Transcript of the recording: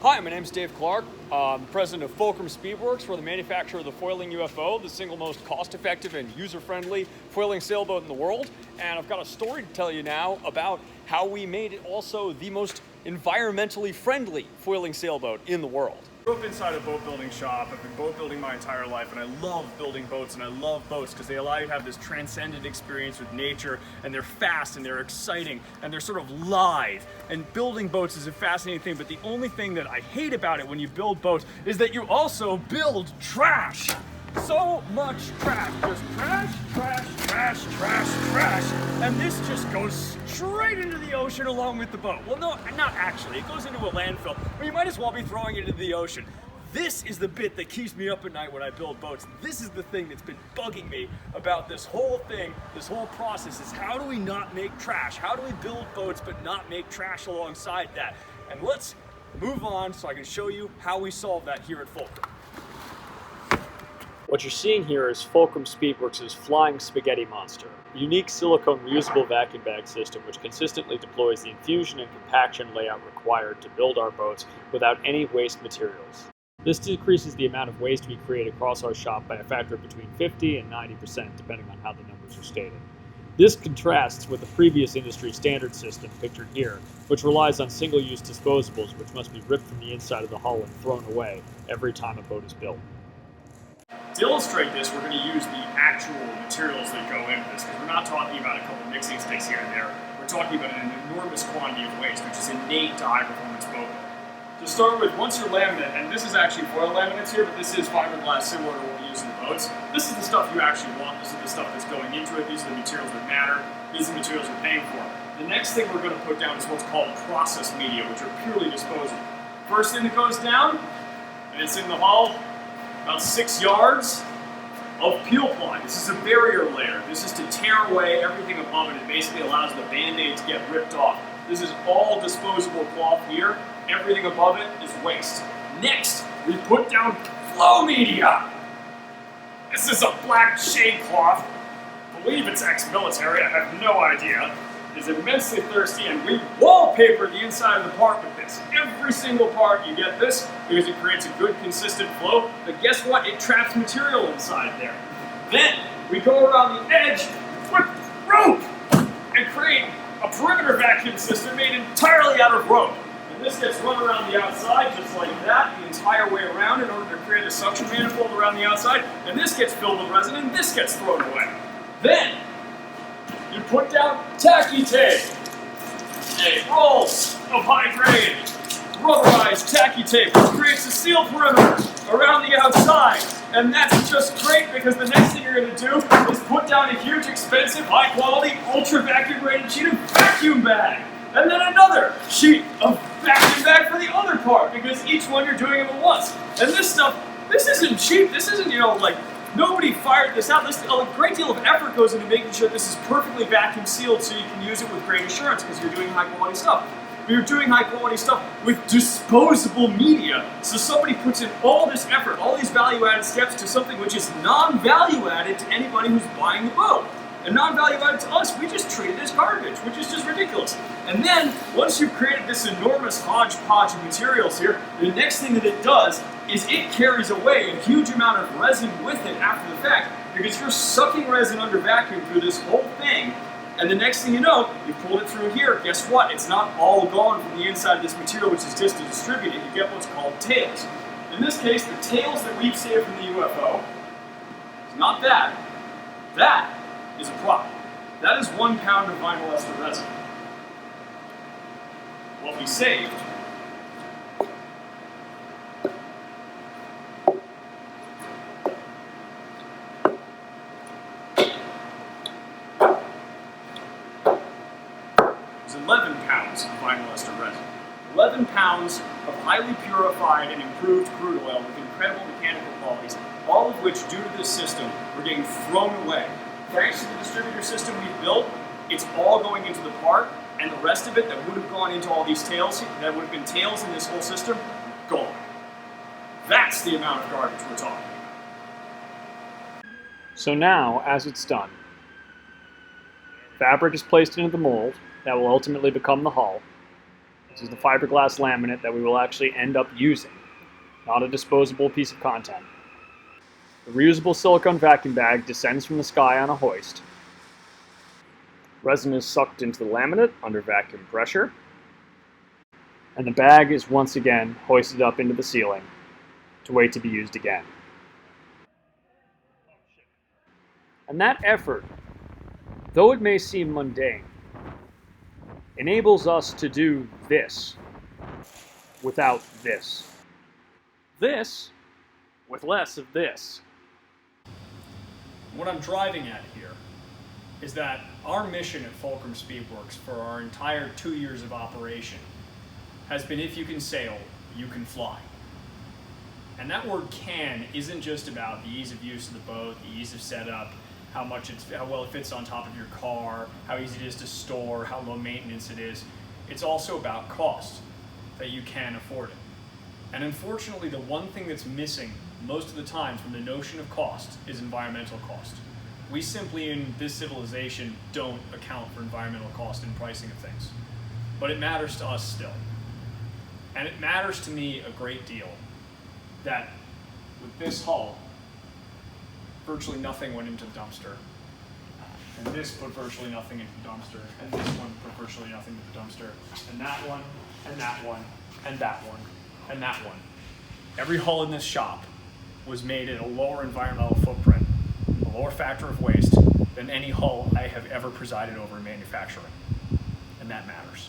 Hi, my name is Dave Clark. I'm president of Fulcrum Speedworks. We're the manufacturer of the foiling UFO, the single most cost-effective and user-friendly foiling sailboat in the world. And I've got a story to tell you now about how we made it also the most environmentally friendly foiling sailboat in the world. I grew up inside a boat building shop. I've been boat building my entire life, and I love building boats, and I love boats because they allow you to have this transcendent experience with nature, and they're fast, and they're exciting, and they're sort of live. And building boats is a fascinating thing, but the only thing that I hate about it when you build boats is that you also build trash. So much trash, just trash, trash, trash, trash, trash, and this just goes straight into the ocean along with the boat. Well, no, not actually. It goes into a landfill, but you might as well be throwing it into the ocean. This is the bit that keeps me up at night when I build boats. This is the thing that's been bugging me about this whole thing, this whole process, is how do we not make trash? How do we build boats but not make trash alongside that? And let's move on so I can show you how we solve that here at Fulcrum. What you're seeing here is Fulcrum Speedworks' Flying Spaghetti Monster, a unique silicone reusable vacuum bag system which consistently deploys the infusion and compaction layout required to build our boats without any waste materials. This decreases the amount of waste we create across our shop by a factor of between 50 and 90%, depending on how the numbers are stated. This contrasts with the previous industry standard system pictured here, which relies on single-use disposables which must be ripped from the inside of the hull and thrown away every time a boat is built. To illustrate this, we're going to use the actual materials that go into this, because we're not talking about a couple mixing sticks here and there. We're talking about an enormous quantity of waste, which is innate to high-performance boat building. To start with, once your laminate, and this is actually foil laminates here, but this is fiberglass similar to what we use in the boats. This is the stuff you actually want. This is the stuff that's going into it. These are the materials that matter. These are the materials you're paying for. The next thing we're going to put down is what's called process media, which are purely disposable. First thing that goes down, and it's in the hull, about 6 yards of peel ply. This is a barrier layer. This is to tear away everything above it. It basically allows the Band-Aid to get ripped off. This is all disposable cloth here. Everything above it is waste. Next, we put down flow media. This is a black shade cloth. I believe it's ex-military, I have no idea. It's immensely thirsty, and we wallpaper the inside of the part with this. Every single part you get this because it creates a good consistent flow, but guess what? It traps material inside there. Then we go around the edge with rope and create a perimeter vacuum system made entirely out of rope. And this gets run around the outside just like that, the entire way around in order to create a suction manifold around the outside, and this gets filled with resin and this gets thrown away. Then you put down tacky tape, a roll of high-grade rubberized tacky tape, which creates a seal perimeter around the outside. And that's just great because the next thing you're going to do is put down a huge, expensive, high-quality, ultra-vacuum-rated sheet of vacuum bag. And then another sheet of vacuum bag for the other part, because each one you're doing them at once. And this stuff, this isn't cheap. This isn't, like, nobody fired this out. A great deal of effort goes into making sure this is perfectly vacuum sealed so you can use it with great assurance because you're doing high quality stuff. But you're doing high quality stuff with disposable media. So somebody puts in all this effort, all these value added steps to something which is non-value added to anybody who's buying the boat. And non-value added to us, we just treat it as garbage, which is just ridiculous. And then, once you've created this enormous hodgepodge of materials here, the next thing that it does is it carries away a huge amount of resin with it after the fact, because you're sucking resin under vacuum through this whole thing, and the next thing you know, you pulled it through here. Guess what? It's not all gone from the inside of this material, which is just distributed. You get what's called tails. In this case, the tails that we've saved from the UFO is not that. That is a product. That is 1 pound of vinyl ester resin. What we saved was 11 pounds of vinyl ester resin. 11 pounds of highly purified and improved crude oil with incredible mechanical qualities, all of which, due to this system, were getting thrown away. Thanks to the distributor system we've built, it's all going into the part, and the rest of it that would have gone into all these tails, that would have been tails in this whole system, gone. That's the amount of garbage we're talking about. So now, as it's done, fabric is placed into the mold that will ultimately become the hull, This is the fiberglass laminate that we will actually end up using, not a disposable piece of content. The reusable silicone vacuum bag descends from the sky on a hoist. Resin is sucked into the laminate under vacuum pressure, and the bag is once again hoisted up into the ceiling to wait to be used again. And that effort, though it may seem mundane, enables us to do this without this. This with less of this. What I'm driving at here is that our mission at Fulcrum Speedworks for our entire 2 years of operation has been, if you can sail, you can fly. And that word "can" isn't just about the ease of use of the boat, the ease of setup, how well it fits on top of your car, how easy it is to store, how low maintenance it is. It's also about cost, that you can afford it. And unfortunately, the one thing that's missing most of the time from the notion of cost is environmental cost. We simply, in this civilization, don't account for environmental cost in pricing of things. But it matters to us still. And it matters to me a great deal that with this hull, virtually nothing went into the dumpster. And this put virtually nothing into the dumpster. And this one put virtually nothing into the dumpster. And that one, and that one, and that one, and that one. Every hull in this shop was made at a lower environmental footprint, a lower factor of waste than any hull I have ever presided over in manufacturing. And that matters.